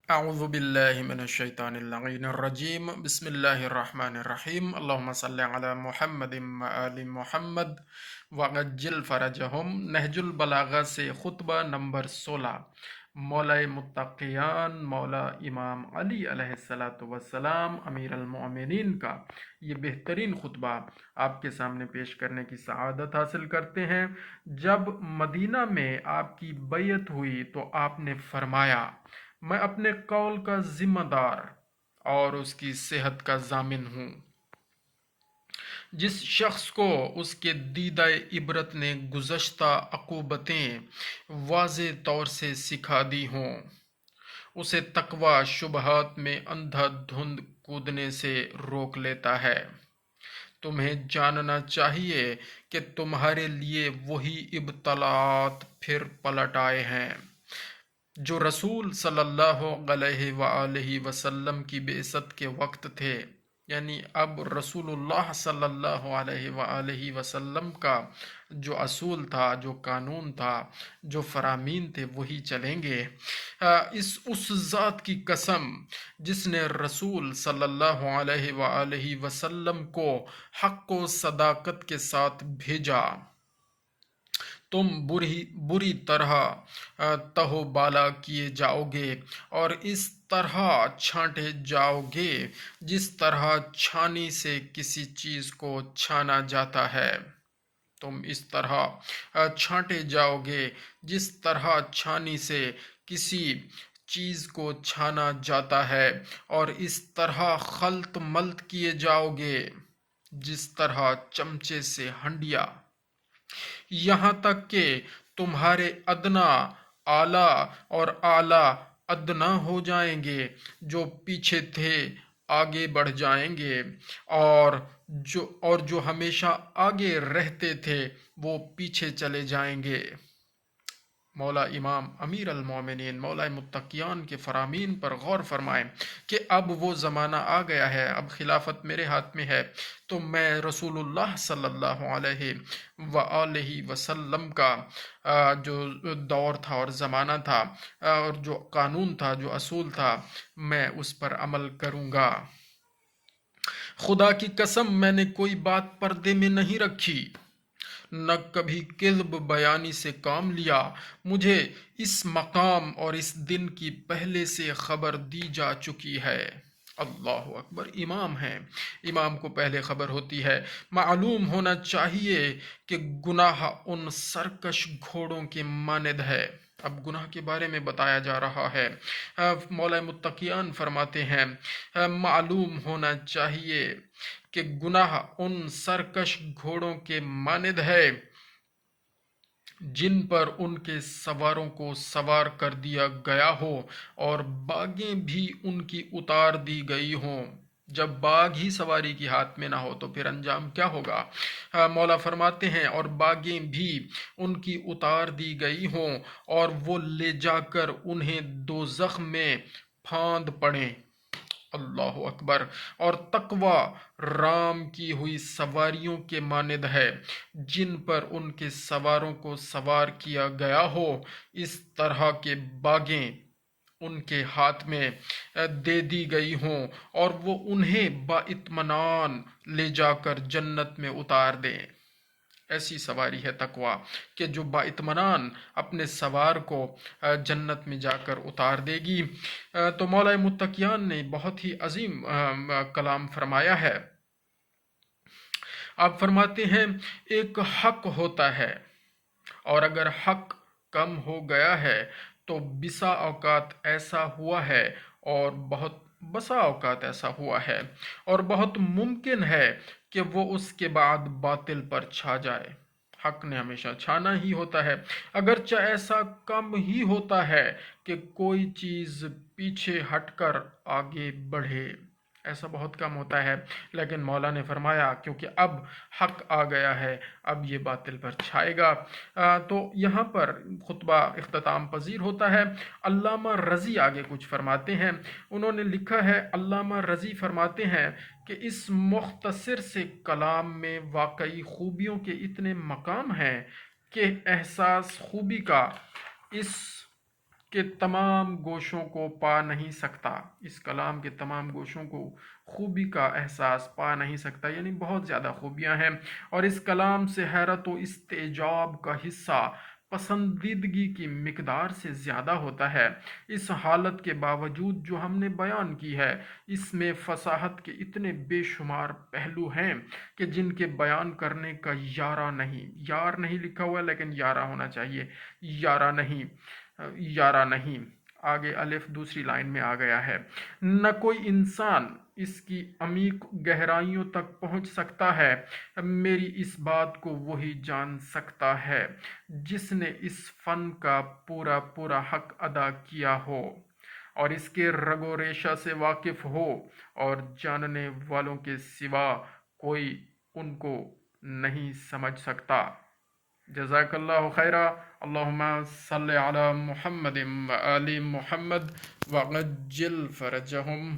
اعوذ باللہ من الشیطان اللعین الرجیم بسم اللہ الرحمن الرحیم اللہم صلی علی محمد وآل محمد وعجل فرجہم۔ نہج البلاغہ سے خطبہ نمبر 16، مولا متقیان مولا امام علی علیہ السلام امیر المؤمنین کا یہ بہترین خطبہ آپ کے سامنے پیش کرنے کی سعادت حاصل کرتے ہیں۔ جب مدینہ میں آپ کی بیعت ہوئی تو آپ نے فرمایا، میں اپنے قول کا ذمہ دار اور اس کی صحت کا ضامن ہوں۔ جس شخص کو اس کے دیدہ عبرت نے گزشتہ عقوبتیں واضح طور سے سکھا دی ہوں، اسے تقوی شبہات میں اندھا دھند کودنے سے روک لیتا ہے۔ تمہیں جاننا چاہیے کہ تمہارے لیے وہی ابتلاءات پھر پلٹ آئے ہیں جو رسول صلی اللہ علیہ وآلہ وسلم کی بعثت کے وقت تھے، یعنی اب رسول اللہ صلی اللہ علیہ وآلہ وسلم کا جو اصول تھا، جو قانون تھا، جو فرامین تھے وہی چلیں گے۔ اس ذات کی قسم جس نے رسول صلی اللہ علیہ وآلہ وسلم کو حق و صداقت کے ساتھ بھیجا، تم بری طرح تہو بالا کیے جاؤ گے اور اس طرح چھانٹے جاؤ گے جس طرح چھانی سے کسی چیز کو چھانا جاتا ہے۔ تم اس طرح چھانٹے جاؤ گے جس طرح چھانی سے کسی چیز کو چھانا جاتا ہے، اور اس طرح خلط ملط کیے جاؤ گے جس طرح چمچے سے ہنڈیا، یہاں تک کہ تمہارے ادنا اعلیٰ اور اعلیٰ ادنا ہو جائیں گے۔ جو پیچھے تھے آگے بڑھ جائیں گے، اور جو ہمیشہ آگے رہتے تھے وہ پیچھے چلے جائیں گے۔ مولا امام امیر المومنین مولا متقیان کے فرامین پر غور فرمائیں کہ اب وہ زمانہ آ گیا ہے، اب خلافت میرے ہاتھ میں ہے، تو میں رسول اللہ صلی اللہ علیہ وآلہ وسلم کا جو دور تھا اور زمانہ تھا اور جو قانون تھا، جو اصول تھا، میں اس پر عمل کروں گا۔ خدا کی قسم میں نے کوئی بات پردے میں نہیں رکھی، نہ کبھی کذب بیانی سے کام لیا۔ مجھے اس مقام اور اس دن کی پہلے سے خبر دی جا چکی ہے۔ اللہ اکبر! امام ہیں، امام کو پہلے خبر ہوتی ہے۔ معلوم ہونا چاہیے کہ گناہ ان سرکش گھوڑوں کے مانند ہے۔ اب گناہ کے بارے میں بتایا جا رہا ہے۔ مولا متقیان فرماتے ہیں، معلوم ہونا چاہیے کہ گناہ ان سرکش گھوڑوں کے مانند ہے جن پر ان کے سواروں کو سوار کر دیا گیا ہو اور باگیں بھی ان کی اتار دی گئی ہوں۔ جب باغ ہی سواری کی ہاتھ میں نہ ہو تو پھر انجام کیا ہوگا؟ مولا فرماتے ہیں، اور باگیں بھی ان کی اتار دی گئی ہوں اور وہ لے جا کر انہیں دوزخ میں پھاند پڑیں۔ اللہ اکبر! اور تقوی رام کی ہوئی سواریوں کے مانند ہے جن پر ان کے سواروں کو سوار کیا گیا ہو، اس طرح کے باغیں ان کے ہاتھ میں دے دی گئی ہوں اور وہ انہیں بااطمینان لے جا کر جنت میں اتار دیں۔ ایسی سواری ہے تقوی کہ جو بااطمینان اپنے سوار کو جنت میں جا کر اتار دے گی۔ تو مولا متقیان نے بہت ہی عظیم کلام فرمایا ہے۔ آپ فرماتے ہیں، ایک حق ہوتا ہے اور اگر حق کم ہو گیا ہے تو بسا اوقات ایسا ہوا ہے اور بسا اوقات ایسا ہوا ہے اور بہت ممکن ہے کہ وہ اس کے بعد باطل پر چھا جائے۔ حق نے ہمیشہ چھانا ہی ہوتا ہے، اگرچہ ایسا کم ہی ہوتا ہے کہ کوئی چیز پیچھے ہٹ کر آگے بڑھے، ایسا بہت کم ہوتا ہے۔ لیکن مولا نے فرمایا کیونکہ اب حق آ گیا ہے، اب یہ باطل پر چھائے گا۔ تو یہاں پر خطبہ اختتام پذیر ہوتا ہے۔ علامہ رضی آگے کچھ فرماتے ہیں، انہوں نے لکھا ہے، علامہ رضی فرماتے ہیں کہ اس مختصر سے کلام میں واقعی خوبیوں کے اتنے مقام ہیں کہ احساس خوبی کا اس کے تمام گوشوں کو پا نہیں سکتا، اس کلام کے تمام گوشوں کو خوبی کا احساس پا نہیں سکتا، یعنی بہت زیادہ خوبیاں ہیں، اور اس کلام سے حیرت و استعجاب کا حصہ پسندیدگی کی مقدار سے زیادہ ہوتا ہے۔ اس حالت کے باوجود جو ہم نے بیان کی ہے، اس میں فصاحت کے اتنے بے شمار پہلو ہیں کہ جن کے بیان کرنے کا یارہ نہیں، یار نہیں لکھا ہوا ہے لیکن یارہ ہونا چاہیے، یارہ نہیں، یارہ نہیں، آگے الف دوسری لائن میں آ گیا ہے۔ نہ کوئی انسان اس کی عمیق گہرائیوں تک پہنچ سکتا ہے، میری اس بات کو وہی جان سکتا ہے جس نے اس فن کا پورا پورا حق ادا کیا ہو اور اس کے رگ و ریشہ سے واقف ہو، اور جاننے والوں کے سوا کوئی ان کو نہیں سمجھ سکتا۔ جزاک اللہ خیرہ۔ اللہم صلی علی محمد و آل محمد وعجل فرجہم۔